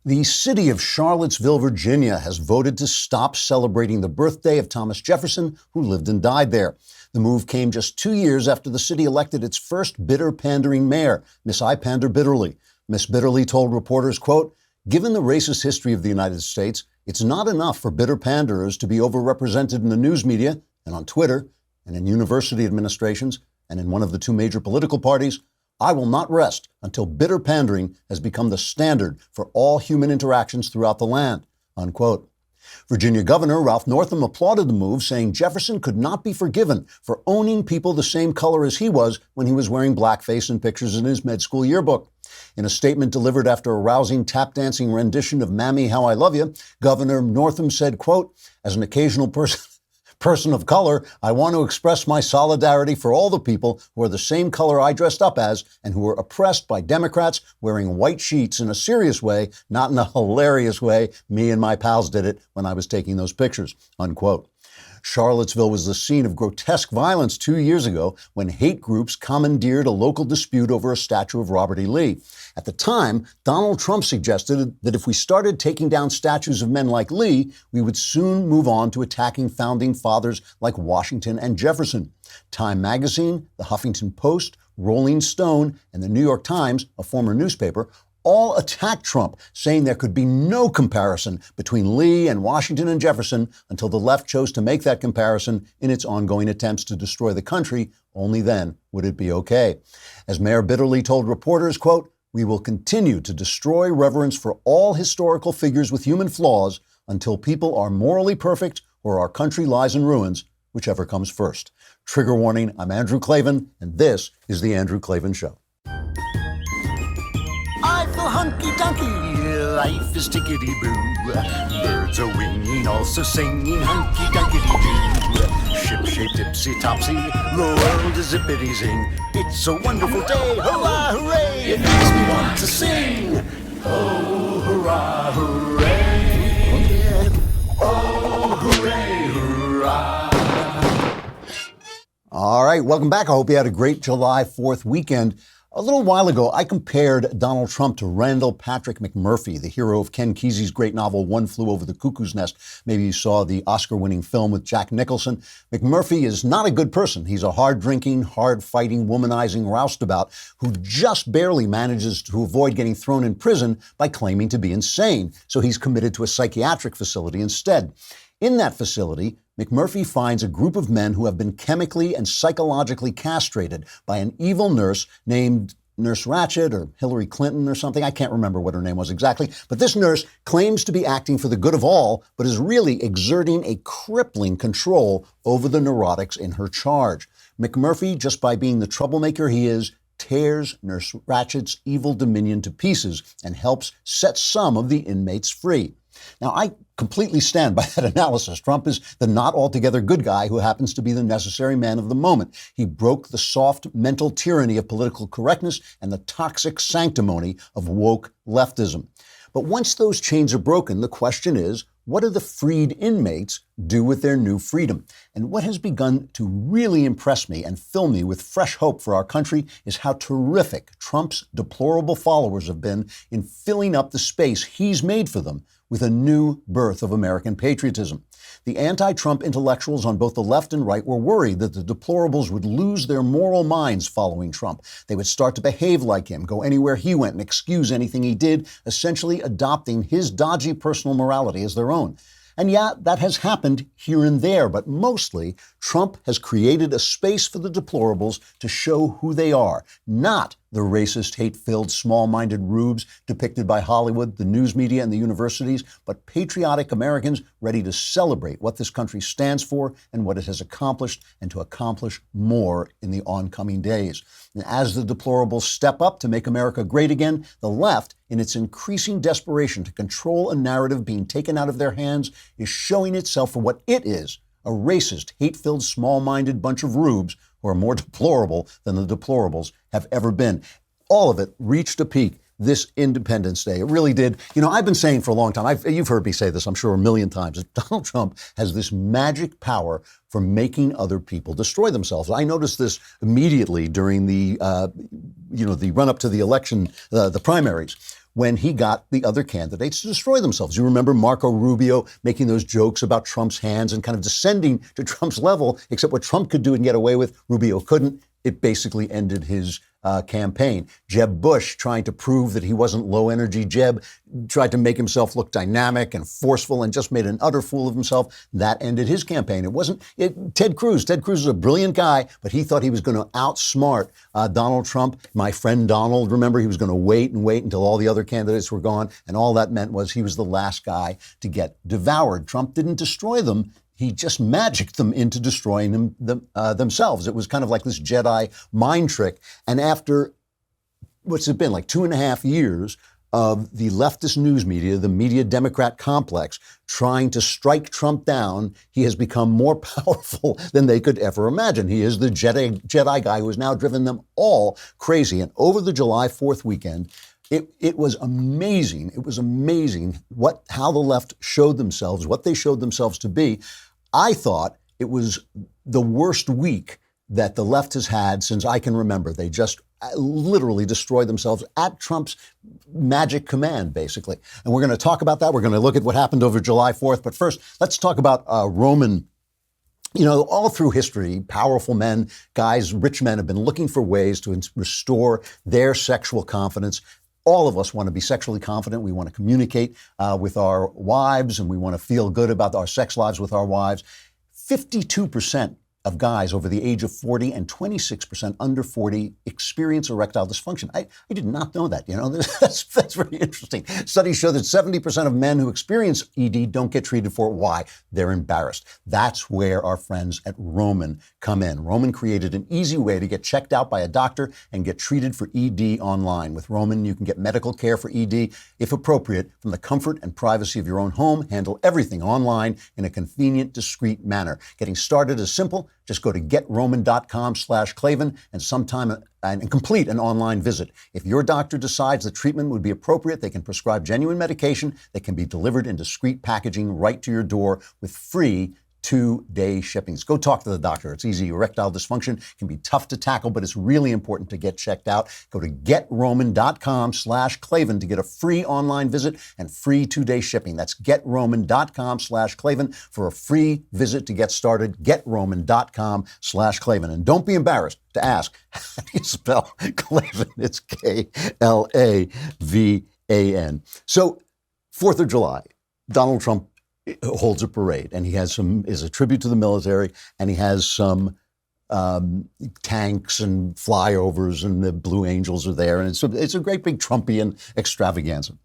The city of Charlottesville, Virginia, has voted to stop celebrating the birthday of Thomas Jefferson, who lived and died there. The move came just 2 years after the city elected its first bitter pandering mayor, Miss I Pander Bitterly. Miss Bitterly told reporters, quote, "Given the racist history of the United States, it's not enough for bitter panderers to be overrepresented in the news media and on Twitter and in university administrations and in one of the two major political parties. I will not rest until bitter pandering has become the standard for all human interactions throughout the land," unquote. Virginia Governor Ralph Northam applauded the move, saying Jefferson could not be forgiven for owning people the same color as he was when he was wearing blackface in pictures in his med school yearbook. In a statement delivered after a rousing tap-dancing rendition of Mammy How I Love You, Governor Northam said, quote, "As an occasional person of color, I want to express my solidarity for all the people who are the same color I dressed up as and who were oppressed by Democrats wearing white sheets in a serious way, not in a hilarious way. Me and my pals did it when I was taking those pictures," unquote. Charlottesville was the scene of grotesque violence 2 years ago when hate groups commandeered a local dispute over a statue of Robert E. Lee. At the time, Donald Trump suggested that if we started taking down statues of men like Lee, we would soon move on to attacking founding fathers like Washington and Jefferson. Time magazine, the Huffington Post, Rolling Stone, and the New York Times, a former newspaper, all attacked Trump, saying there could be no comparison between Lee and Washington and Jefferson until the left chose to make that comparison in its ongoing attempts to destroy the country. Only then would it be okay. As Mayor Bitterly told reporters, quote, "We will continue to destroy reverence for all historical figures with human flaws until people are morally perfect or our country lies in ruins, whichever comes first." Trigger warning, I'm Andrew Klavan, and this is The Andrew Klavan Show. I feel hunky-dunky, life is tickety-boo. Birds are winging, also singing hunky-dunky-doo. Ship-shaped, tipsy-topsy, the world is zippity-zing. It's a wonderful day, hurrah, hooray! It makes me want to sing. Oh, hurrah, hooray! Oh, hooray, hurrah! All right, welcome back. I hope you had a great July 4th weekend. A little while ago, I compared Donald Trump to Randall Patrick McMurphy, the hero of Ken Kesey's great novel, One Flew Over the Cuckoo's Nest. Maybe you saw the Oscar-winning film with Jack Nicholson. McMurphy is not a good person. He's a hard-drinking, hard-fighting, womanizing roustabout who just barely manages to avoid getting thrown in prison by claiming to be insane. So he's committed to a psychiatric facility instead. In that facility, McMurphy finds a group of men who have been chemically and psychologically castrated by an evil nurse named Nurse Ratched or Hillary Clinton or something. I can't remember what her name was exactly. But this nurse claims to be acting for the good of all, but is really exerting a crippling control over the neurotics in her charge. McMurphy, just by being the troublemaker he is, tears Nurse Ratched's evil dominion to pieces and helps set some of the inmates free. Now, I completely stand by that analysis. Trump is the not altogether good guy who happens to be the necessary man of the moment. He broke the soft mental tyranny of political correctness and the toxic sanctimony of woke leftism. But once those chains are broken, the question is, what do the freed inmates do with their new freedom? And what has begun to really impress me and fill me with fresh hope for our country is how terrific Trump's deplorable followers have been in filling up the space he's made for them with a new birth of American patriotism. The anti-Trump intellectuals on both the left and right were worried that the deplorables would lose their moral minds following Trump. They would start to behave like him, go anywhere he went, and excuse anything he did, essentially adopting his dodgy personal morality as their own. And yeah, that has happened here and there, but mostly Trump has created a space for the deplorables to show who they are, not the racist, hate-filled, small-minded rubes depicted by Hollywood, the news media, and the universities, but patriotic Americans ready to celebrate what this country stands for and what it has accomplished, and to accomplish more in the oncoming days. And as the deplorables step up to make America great again, the left, in its increasing desperation to control a narrative being taken out of their hands, is showing itself for what it is, a racist, hate-filled, small-minded bunch of rubes who are more deplorable than the deplorables have ever been. All of it reached a peak this Independence Day. It really did. You know, I've been saying for a long time, you've heard me say this, I'm sure, a million times, that Donald Trump has this magic power for making other people destroy themselves. I noticed this immediately during the run-up to the election, the primaries, when he got the other candidates to destroy themselves. You remember Marco Rubio making those jokes about Trump's hands and kind of descending to Trump's level, except what Trump could do and get away with, Rubio couldn't. It basically ended his campaign. Jeb Bush, trying to prove that he wasn't low energy Jeb, tried to make himself look dynamic and forceful and just made an utter fool of himself. That ended his campaign. Ted Cruz. Ted Cruz is a brilliant guy, but he thought he was going to outsmart Donald Trump. My friend Donald, remember, he was going to wait and wait until all the other candidates were gone. And all that meant was he was the last guy to get devoured. Trump didn't destroy them. He just magicked them into destroying themselves. It was kind of like this Jedi mind trick. And after, what's it been, like 2.5 years of the leftist news media, the media Democrat complex, trying to strike Trump down, he has become more powerful than they could ever imagine. He is the Jedi guy who has now driven them all crazy. And over the July 4th weekend, it was amazing. It was amazing how the left showed themselves, what they showed themselves to be. I thought it was the worst week that the left has had since I can remember. They just literally destroyed themselves at Trump's magic command, basically. And we're going to talk about that. We're going to look at what happened over July 4th. But first, let's talk about Roman. You know, all through history, powerful men, guys, rich men have been looking for ways to restore their sexual confidence. All of us want to be sexually confident. We want to communicate with our wives, and we want to feel good about our sex lives with our wives. 52% of guys over the age of 40 and 26% under 40 experience erectile dysfunction. I did not know that. You know, that's very interesting. Studies show that 70% of men who experience ED don't get treated for it. Why? They're embarrassed. That's where our friends at Roman come in. Roman created an easy way to get checked out by a doctor and get treated for ED online. With Roman, you can get medical care for ED, if appropriate, from the comfort and privacy of your own home. Handle everything online in a convenient, discreet manner. Getting started is simple. Just go to getroman.com/Klavan and complete an online visit. If your doctor decides the treatment would be appropriate, they can prescribe genuine medication that can be delivered in discreet packaging right to your door with free 2-day shipping. So go talk to the doctor. It's easy. Erectile dysfunction can be tough to tackle, but it's really important to get checked out. Go to getroman.com/Klavan to get a free online visit and free 2-day shipping. That's getroman.com/Klavan for a free visit to get started. Getroman.com/Klavan. And don't be embarrassed to ask, how do you spell Klavan? It's Klavan. So, 4th of July, Donald Trump holds a parade, and he has is a tribute to the military, and he has some tanks and flyovers, and the Blue Angels are there, and it's a great big Trumpian extravaganza.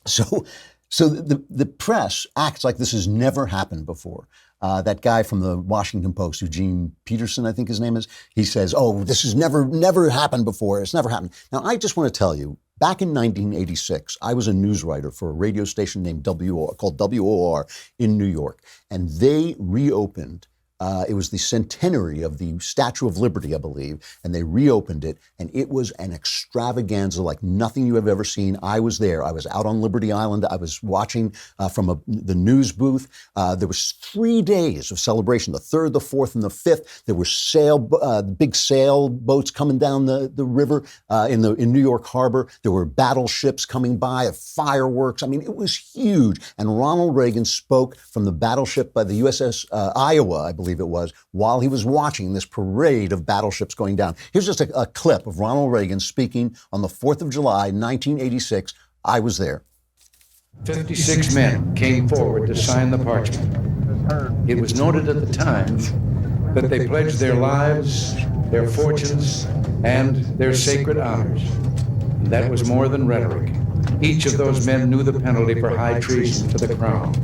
So the press acts like this has never happened before. That guy from the Washington Post, Eugene Peterson, I think his name is, he says, "Oh, this has never happened before. It's never happened." Now, I just want to tell you, back in 1986, I was a news writer for a radio station named called WOR in New York, and they reopened. It was the centenary of the Statue of Liberty, I believe, and they reopened it, and it was an extravaganza like nothing you have ever seen. I was there. I was out on Liberty Island. I was watching from the news booth. There was 3 days of celebration, the 3rd, the 4th, and the 5th. There were big sailboats coming down the river in New York Harbor. There were battleships coming by, fireworks. I mean, it was huge. And Ronald Reagan spoke from the battleship by the USS Iowa, I believe it was, while he was watching this parade of battleships going down. Here's just a clip of Ronald Reagan speaking on the 4th of July, 1986. I was there. 56 men came forward to sign the parchment. It was noted at the time that they pledged their lives, their fortunes, and their sacred honors. And that was more than rhetoric. Each of those men knew the penalty for high treason to the crown.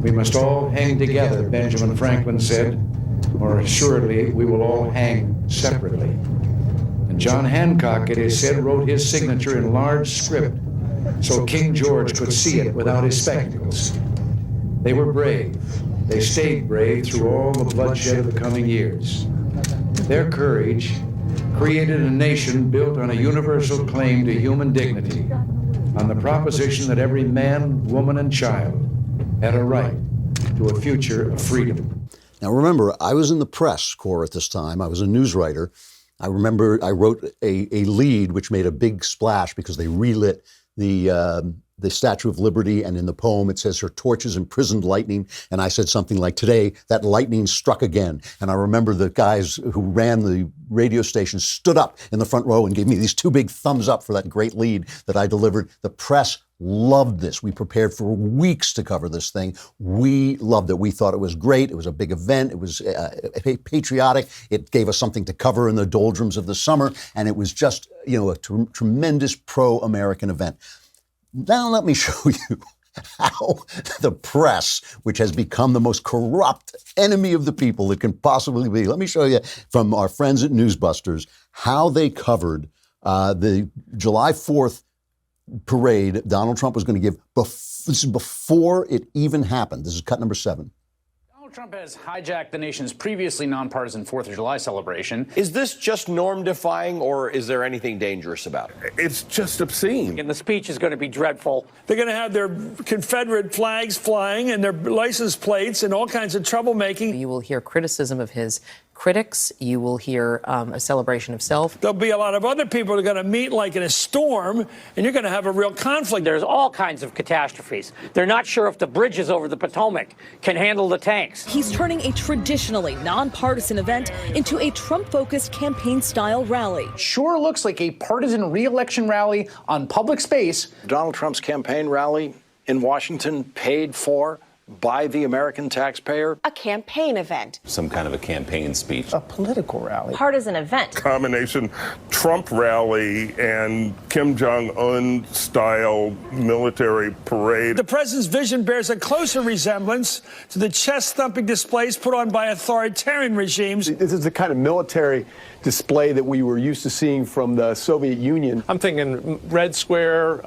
"We must all hang together," Benjamin Franklin said, "or assuredly we will all hang separately." And John Hancock, it is said, wrote his signature in large script so King George could see it without his spectacles. They were brave. They stayed brave through all the bloodshed of the coming years. Their courage created a nation built on a universal claim to human dignity, on the proposition that every man, woman, and child had a right to a future of freedom. Now remember, I was in the press corps at this time. I was a news writer, I remember I wrote a lead which made a big splash because they relit the Statue of Liberty, and in the poem it says her torches imprisoned lightning, and I said something like, today that lightning struck again. And I remember the guys who ran the radio station stood up in the front row and gave me these two big thumbs up for that great lead that I delivered. The press loved this. We prepared for weeks to cover this thing. We loved it. We thought it was great. It was a big event. It was patriotic. It gave us something to cover in the doldrums of the summer, and it was just, a tremendous pro-American event. Now let me show you how the press, which has become the most corrupt enemy of the people it can possibly be. Let me show you from our friends at Newsbusters how they covered the July 4th parade Donald Trump was going to give. This is before it even happened. This is cut number 7. Trump has hijacked the nation's previously nonpartisan 4th of July celebration. Is this just norm-defying, or is there anything dangerous about it? It's just obscene. And the speech is going to be dreadful. They're going to have their Confederate flags flying and their license plates and all kinds of troublemaking. You will hear criticism of his critics. You will hear a celebration of self. There'll be a lot of other people who are going to meet like in a storm, and you're going to have a real conflict. There's all kinds of catastrophes. They're not sure if the bridges over the Potomac can handle the tanks. He's turning a traditionally nonpartisan event into a Trump-focused campaign-style rally. Sure looks like a partisan re-election rally on public space. Donald Trump's campaign rally in Washington paid for by the American taxpayer. A campaign event. Some kind of a campaign speech. A political rally. Partisan event. Combination Trump rally and Kim Jong-un style military parade. The president's vision bears a closer resemblance to the chest-thumping displays put on by authoritarian regimes. This is the kind of military display that we were used to seeing from the Soviet Union. I'm thinking Red Square,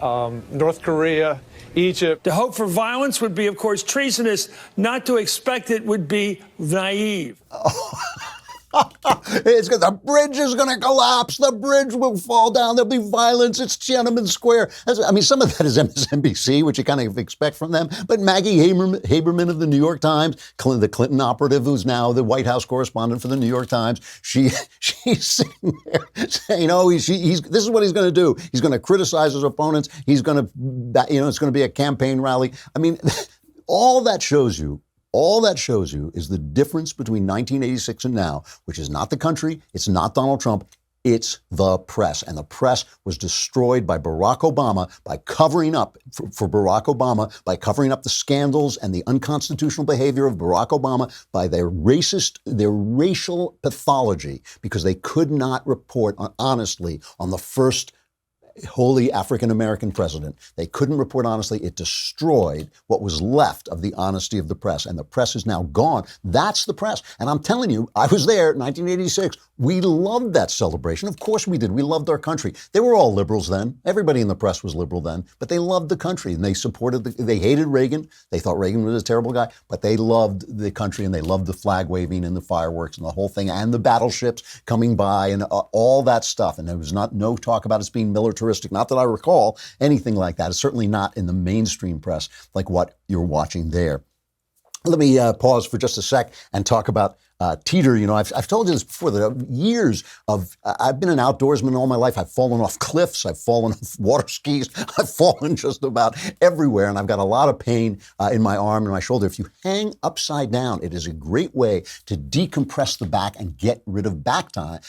North Korea, Egypt. The hope for violence would be, of course, treasonous. Not to expect it would be naive. The bridge is going to collapse. The bridge will fall down. There'll be violence. It's Tiananmen Square. Some of that is MSNBC, which you kind of expect from them. But Maggie Haberman of the New York Times, the Clinton operative who's now the White House correspondent for the New York Times, she's sitting there saying, this is what he's going to do. He's going to criticize his opponents. He's going to, it's going to be a campaign rally. All that shows you is the difference between 1986 and now, which is not the country, it's not Donald Trump, it's the press. And the press was destroyed by Barack Obama by covering up, for Barack Obama, by covering up the scandals and the unconstitutional behavior of Barack Obama, by their racial pathology, because they could not report honestly on the first wholly African-American president. They couldn't report honestly. It destroyed what was left of the honesty of the press, and the press is now gone. That's the press. And I'm telling you, I was there in 1986. We loved that celebration. Of course we did. We loved our country. They were all liberals then. Everybody in the press was liberal then, but they loved the country, and they supported they hated Reagan. They thought Reagan was a terrible guy, but they loved the country, and they loved the flag waving and the fireworks and the whole thing, and the battleships coming by and all that stuff. And there was no talk about us being militaristic. Not that I recall anything like that. It's certainly not in the mainstream press like what you're watching there. Let me pause for just a sec and talk about teeter. I've told you this before. There are years of, I've been an outdoorsman all my life. I've fallen off cliffs. I've fallen off water skis. I've fallen just about everywhere. And I've got a lot of pain in my arm and my shoulder. If you hang upside down, it is a great way to decompress the back and get rid of back pain.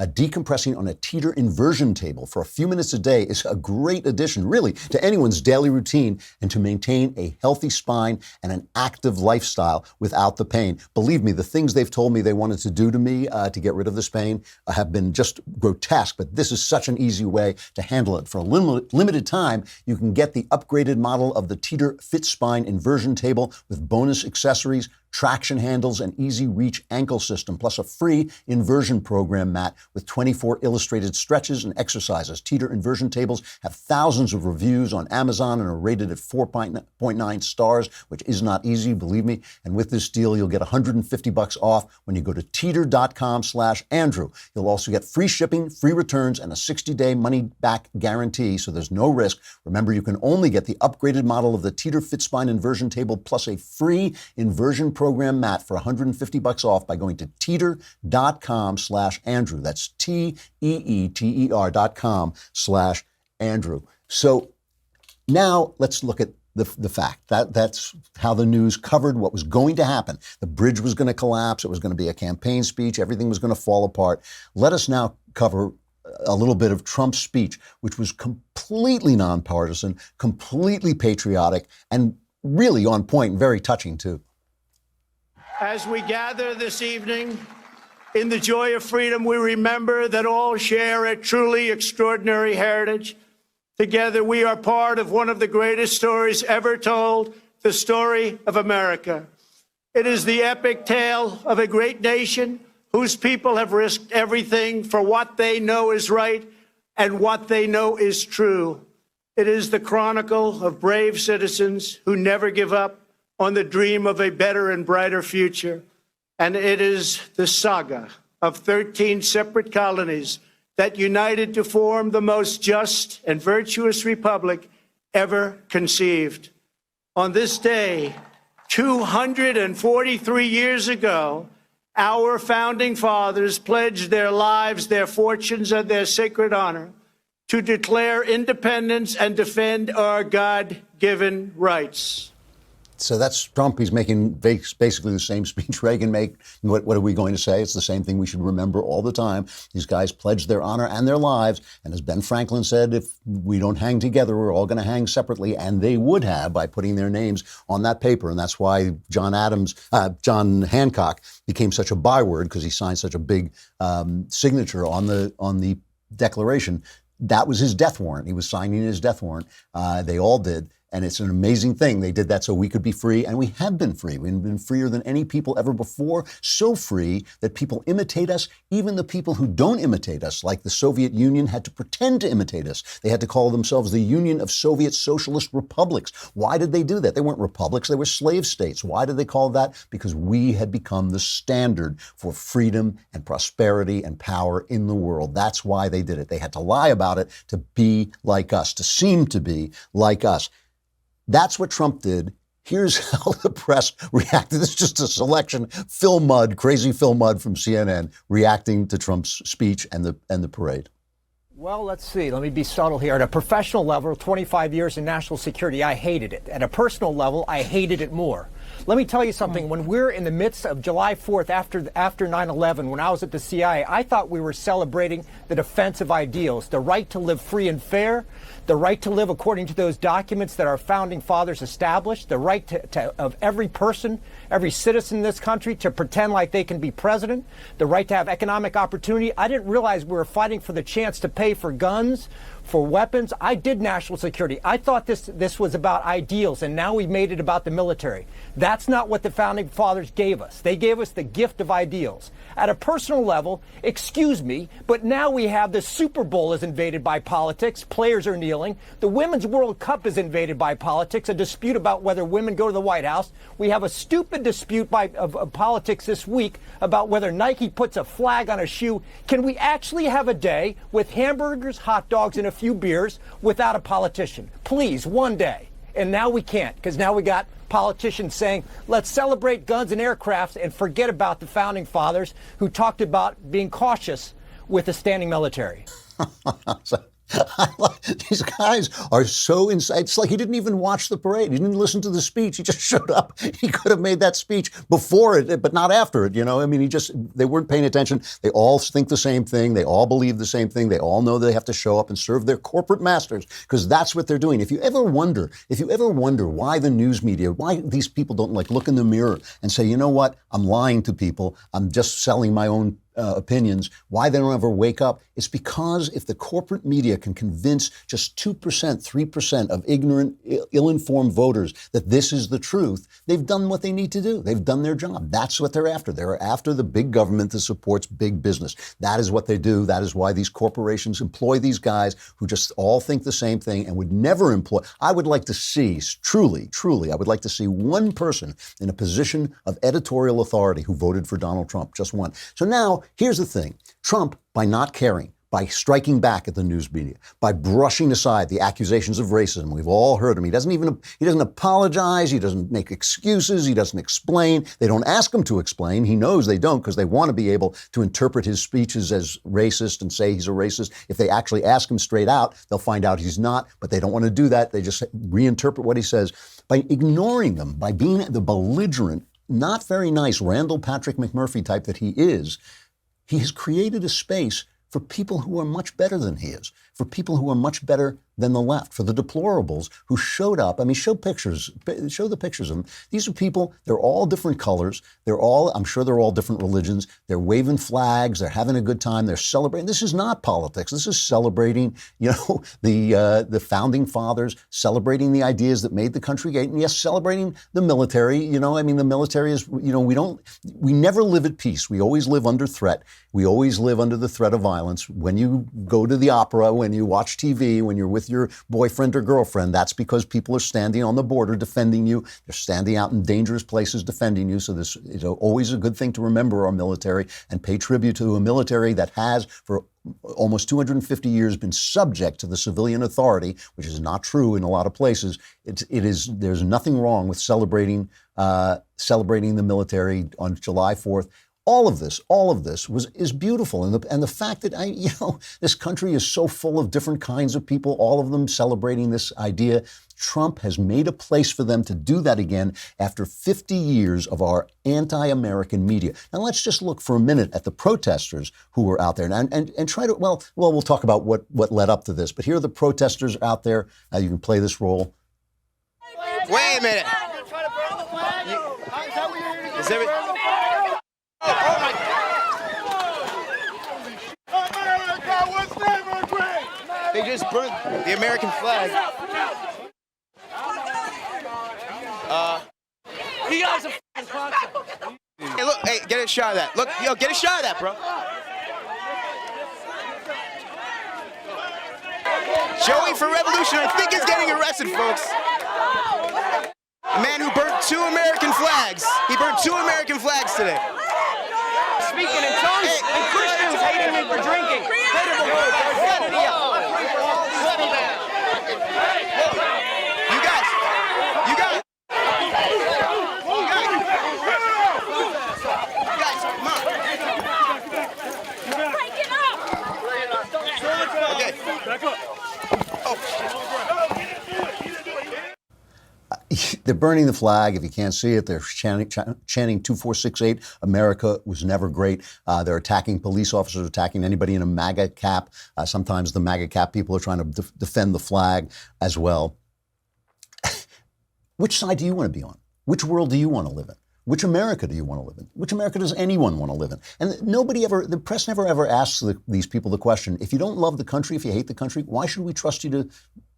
Decompressing on a teeter inversion table for a few minutes a day is a great addition, really, to anyone's daily routine and to maintain a healthy spine and an active lifestyle without the pain. Believe me, the things they've told me they wanted to do to me to get rid of this pain have been just grotesque, but this is such an easy way to handle it. For a limited time, you can get the upgraded model of the Teeter Fit Spine Inversion Table with bonus accessories, traction handles, and easy reach ankle system, plus a free inversion program mat with 24 illustrated stretches and exercises. Teeter inversion tables have thousands of reviews on Amazon and are rated at 4.9 stars, which is not easy, believe me. And with this deal, you'll get $150 off when you go to teeter.com/Andrew. You'll also get free shipping, free returns, and a 60-day money-back guarantee, so there's no risk. Remember, you can only get the upgraded model of the Teeter Fit Spine Inversion Table plus a free inversion program program Matt for $150 off by going to teeter.com/Andrew. That's TEETER.com/Andrew. So now let's look at the fact that's how the news covered what was going to happen. The bridge was going to collapse. It was going to be a campaign speech. Everything was going to fall apart. Let us now cover a little bit of Trump's speech, which was completely nonpartisan, completely patriotic, and really on point and very touching, too. As we gather this evening in the joy of freedom, we remember that all share a truly extraordinary heritage. Together, we are part of one of the greatest stories ever told, the story of America. It is the epic tale of a great nation whose people have risked everything for what they know is right and what they know is true. It is the chronicle of brave citizens who never give up on the dream of a better and brighter future. And it is the saga of 13 separate colonies that united to form the most just and virtuous republic ever conceived. On this day, 243 years ago, our founding fathers pledged their lives, their fortunes, and their sacred honor to declare independence and defend our God-given rights. So that's Trump. He's making basically the same speech Reagan made. What are we going to say? It's the same thing we should remember all the time. These guys pledged their honor and their lives. And as Ben Franklin said, if we don't hang together, we're all going to hang separately. And they would have by putting their names on that paper. And that's why John Hancock became such a byword, because he signed such a big signature on the Declaration. That was his death warrant. He was signing his death warrant. They all did. And it's an amazing thing. They did that so we could be free, and we have been free. We've been freer than any people ever before, so free that people imitate us. Even the people who don't imitate us, like the Soviet Union, had to pretend to imitate us. They had to call themselves the Union of Soviet Socialist Republics. Why did they do that? They weren't republics. They were slave states. Why did they call that? Because we had become the standard for freedom and prosperity and power in the world. That's why they did it. They had to lie about it to be like us, to seem to be like us. That's what Trump did. Here's how the press reacted. This is just a selection. Phil Mudd, crazy Phil Mudd from CNN, reacting to Trump's speech and the parade. Well, let's see. Let me be subtle here. At a professional level, 25 years in national security, I hated it. At a personal level, I hated it more. Let me tell you something. When we're in the midst of July 4th, after 9/11, when I was at the CIA, I thought we were celebrating the defense of ideals, the right to live free and fair, the right to live according to those documents that our founding fathers established, the right of every person, every citizen in this country to pretend like they can be president, the right to have economic opportunity. I didn't realize we were fighting for the chance to pay for guns, for weapons. I did national security. I thought this was about ideals, and now we've made it about the military. That's not what the founding fathers gave us. They gave us the gift of ideals. At a personal level, excuse me, but now we have the Super Bowl is invaded by politics. Players are kneeling. The Women's World Cup is invaded by politics, a dispute about whether women go to the White House. We have a stupid dispute of politics this week about whether Nike puts a flag on a shoe. Can we actually have a day with hamburgers, hot dogs, and a few beers without a politician? Please, one day. And now we can't, because now we got politicians saying, let's celebrate guns and aircrafts and forget about the founding fathers who talked about being cautious with a standing military. These guys are so inside. It's like he didn't even watch the parade. He didn't listen to the speech. He just showed up. He could have made that speech before it, but not after it. You know, I mean, they weren't paying attention. They all think the same thing. They all believe the same thing. They all know they have to show up and serve their corporate masters, because that's what they're doing. If you ever wonder why the news media, why these people don't look in the mirror and say, you know what, I'm lying to people. I'm just selling my own opinions, why they don't ever wake up, it's because if the corporate media can convince just 2%, 3% of ignorant, ill-informed voters that this is the truth, they've done what they need to do. They've done their job. That's what they're after. They're after the big government that supports big business. That is what they do. That is why these corporations employ these guys who just all think the same thing and would never employ. I would like to see, truly, I would like to see one person in a position of editorial authority who voted for Donald Trump, just one. So now, here's the thing. Trump, by not caring, by striking back at the news media, by brushing aside the accusations of racism. We've all heard him. He doesn't apologize. He doesn't make excuses. He doesn't explain. They don't ask him to explain. He knows they don't because they want to be able to interpret his speeches as racist and say he's a racist. If they actually ask him straight out, they'll find out he's not, but they don't want to do that. They just reinterpret what he says by ignoring them, by being the belligerent, not very nice Randall Patrick McMurphy type that he is. He has created a space for people who are much better than he is, for people who are much better than the left, for the deplorables who showed up. I mean, show the pictures of them. These are people, they're all different colors. I'm sure they're all different religions. They're waving flags. They're having a good time. They're celebrating. This is not politics. This is celebrating, the founding fathers, celebrating the ideas that made the country great. And yes, celebrating the military. The military is, we never live at peace. We always live under threat. We always live under the threat of violence. When you go to the opera, when you watch TV, when you're with your boyfriend or girlfriend, that's because people are standing on the border defending you. They're standing out in dangerous places defending you. So this is always a good thing to remember our military and pay tribute to a military that has, for almost 250 years, been subject to the civilian authority, which is not true in a lot of places. There's nothing wrong with celebrating the military on July 4th. All of this is beautiful, and the fact that this country is so full of different kinds of people, all of them celebrating this idea. Trump has made a place for them to do that again after 50 years of our anti-American media. Now let's just look for a minute at the protesters who were out there and try to we'll talk about what led up to this. But here are the protesters out there. You can play this roll. Wait a minute. Is every? Oh my God. They just burned the American flag. He has a Hey, look, hey, get a shot of that. Look, yo, get a shot of that, bro. Joey for Revolution, I think is getting arrested, folks. A man who burnt 2 American flags. He burnt 2 American flags today. Speaking in tongues, and Christians hating me for drinking. You guys. Come on. Break it up. Okay. Back up. Oh, They're burning the flag. If you can't see it, they're chanting 2468. America was never great. They're attacking police officers, attacking anybody in a MAGA cap. Sometimes the MAGA cap people are trying to defend the flag as well. Which side do you want to be on? Which world do you want to live in? Which America do you want to live in? Which America does anyone want to live in? And the press never ever asks these people the question, if you don't love the country, if you hate the country, why should we trust you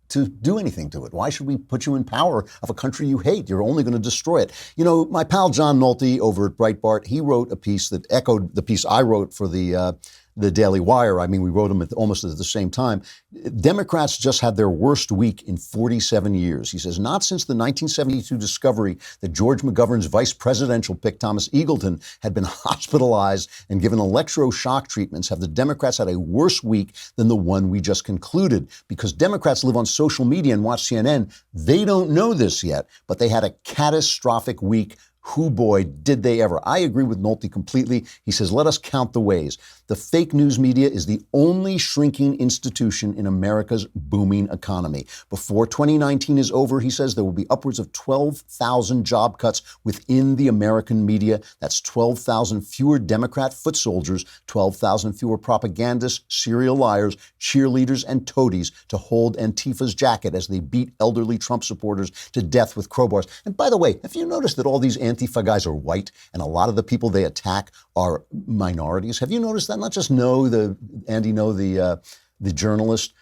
to do anything to it? Why should we put you in power of a country you hate? You're only going to destroy it. My pal John Nolte over at Breitbart, he wrote a piece that echoed the piece I wrote for the Daily Wire. I mean, we wrote them almost at the same time. Democrats just had their worst week in 47 years. He says, not since the 1972 discovery that George McGovern's vice presidential pick, Thomas Eagleton, had been hospitalized and given electroshock treatments have the Democrats had a worse week than the one we just concluded. Because Democrats live on social media and watch CNN, they don't know this yet, but they had a catastrophic week. Who, boy, did they ever. I agree with Nolte completely. He says, let us count the ways. The fake news media is the only shrinking institution in America's booming economy. Before 2019 is over, he says, there will be upwards of 12,000 job cuts within the American media. That's 12,000 fewer Democrat foot soldiers, 12,000 fewer propagandists, serial liars, cheerleaders, and toadies to hold Antifa's jacket as they beat elderly Trump supporters to death with crowbars. And by the way, have you noticed that all these Antifa guys are white and a lot of the people they attack are minorities? Have you noticed that? Not just Andy Ngo, the journalist,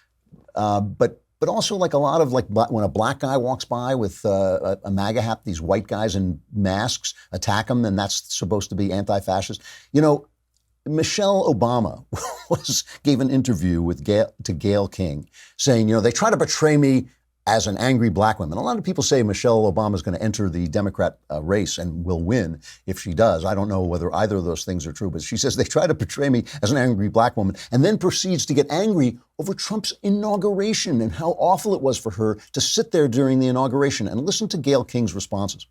but also like a lot of when a black guy walks by with a MAGA hat, these white guys in masks attack him, and that's supposed to be anti-fascist. Michelle Obama gave an interview to Gayle King saying, they try to portray me as an angry black woman. A lot of people say Michelle Obama is going to enter the Democrat race and will win if she does. I don't know whether either of those things are true, but she says they try to portray me as an angry black woman and then proceeds to get angry over Trump's inauguration and how awful it was for her to sit there during the inauguration. And listen to Gayle King's responses.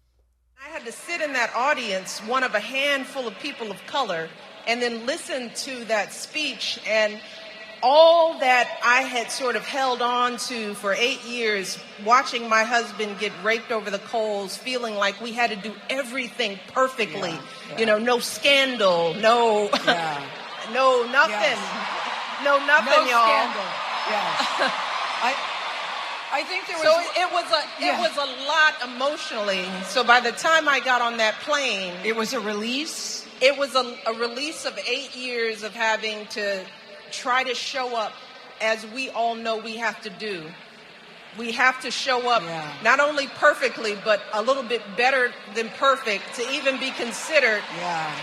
I had to sit in that audience, one of a handful of people of color, and then listen to that speech, and all that I had sort of held on to for 8 years, watching my husband get raked over the coals, feeling like we had to do everything perfectly. You know, no scandal, no, no nothing, no nothing, y'all. Scandal. Yes. I think there was. So it was a lot emotionally. So by the time I got on that plane, it was a release. It was a release of 8 years of having to try to show up as we all know we have to do. We have to show up not only perfectly, but a little bit better than perfect to even be considered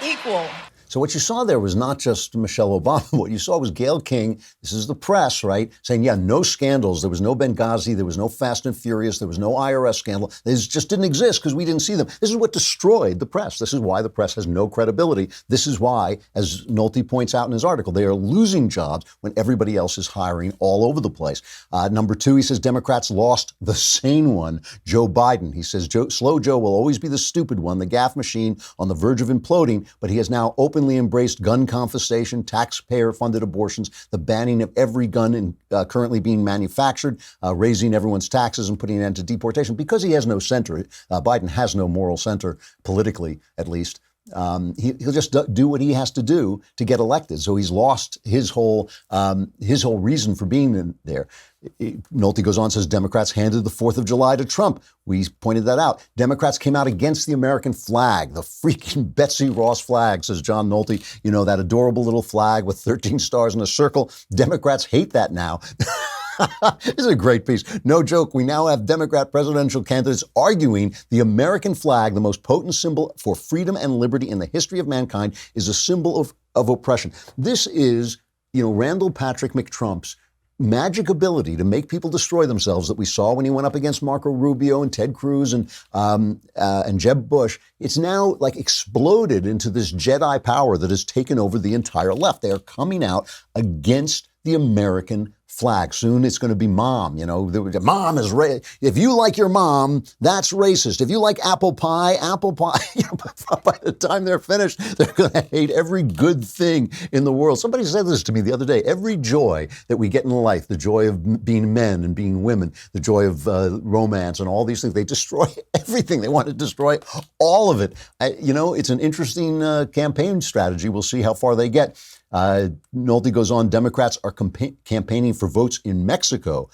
equal. So what you saw there was not just Michelle Obama. What you saw was Gayle King, this is the press, right, saying, no scandals. There was no Benghazi. There was no Fast and Furious. There was no IRS scandal. These just didn't exist because we didn't see them. This is what destroyed the press. This is why the press has no credibility. This is why, as Nolte points out in his article, they are losing jobs when everybody else is hiring all over the place. Number two, he says Democrats lost the sane one, Joe Biden. He says Slow Joe will always be the stupid one, the gaffe machine on the verge of imploding, but he has now openly embraced gun confiscation, taxpayer-funded abortions, the banning of every gun currently being manufactured, raising everyone's taxes and putting an end to deportation because he has no center. Biden has no moral center, politically at least. He'll just do what he has to do to get elected. So he's lost his whole reason for being there. Nolte goes on, says Democrats handed the 4th of July to Trump. We pointed that out. Democrats came out against the American flag, the freaking Betsy Ross flag, says John Nolte. You know, that adorable little flag with 13 stars in a circle. Democrats hate that now. This is a great piece. No joke. We now have Democrat presidential candidates arguing the American flag, the most potent symbol for freedom and liberty in the history of mankind, is a symbol of oppression. This is, Randall Patrick McTrump's magic ability to make people destroy themselves that we saw when he went up against Marco Rubio and Ted Cruz and Jeb Bush. It's now like exploded into this Jedi power that has taken over the entire left. They are coming out against the American flag. Soon it's going to be mom. Mom is if you like your mom, that's racist. If you like apple pie. By the time they're finished, they're going to hate every good thing in the world. Somebody said this to me the other day. Every joy that we get in life, the joy of being men and being women, the joy of romance and all these things, they destroy everything. They want to destroy all of it. It's an interesting campaign strategy. We'll see how far they get. Nolte goes on, Democrats are campaigning for votes in Mexico.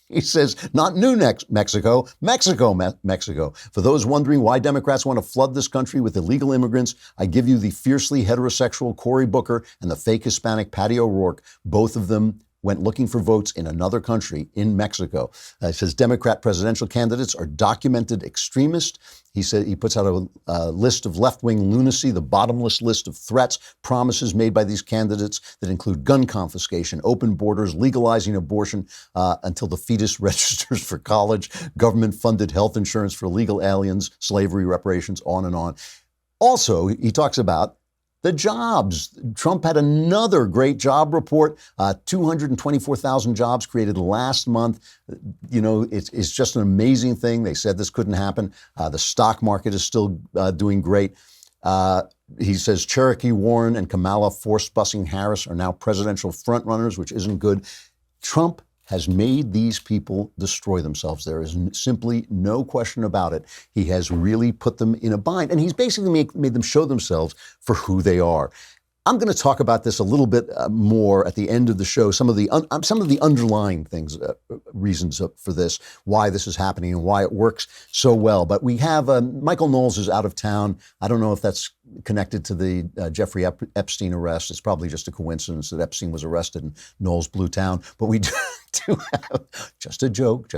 He says, not New Mexico, Mexico. For those wondering why Democrats want to flood this country with illegal immigrants, I give you the fiercely heterosexual Cory Booker and the fake Hispanic Patty O'Rourke. Both of them went looking for votes in another country, in Mexico. It says Democrat presidential candidates are documented extremists. He said he puts out a list of left-wing lunacy, the bottomless list of threats, promises made by these candidates that include gun confiscation, open borders, legalizing abortion until the fetus registers for college, government-funded health insurance for illegal aliens, slavery reparations, on and on. Also, he talks about the jobs. Trump had another great job report, 224,000 jobs created last month. It's just an amazing thing. They said this couldn't happen. The stock market is still doing great. He says Cherokee Warren and Kamala force-busing Harris are now presidential frontrunners, which isn't good. Trump has made these people destroy themselves. There is simply no question about it. He has really put them in a bind, and he's basically made them show themselves for who they are. I'm going to talk about this a little bit more at the end of the show, some of the underlying things, reasons for this, why this is happening and why it works so well. But we have Michael Knowles is out of town. I don't know if that's connected to the Jeffrey Epstein arrest. It's probably just a coincidence that Epstein was arrested and Knowles blew town. But we Just a joke.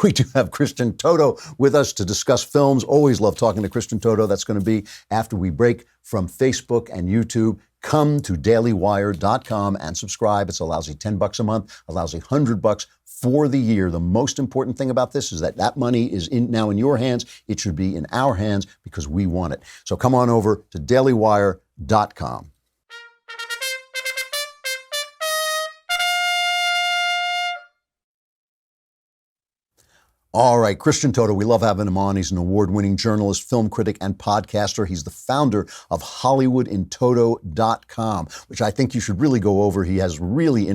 We do have Christian Toto with us to discuss films. Always love talking to Christian Toto. That's going to be after we break from Facebook and YouTube. Come to dailywire.com and subscribe. It's a lousy $10 a month, a lousy $100 for the year. The most important thing about this is that money is now in your hands. It should be in our hands because we want it. So come on over to dailywire.com. All right, Christian Toto, we love having him on. He's an award-winning journalist, film critic, and podcaster. He's the founder of HollywoodInToto.com, which I think you should really go over. He has really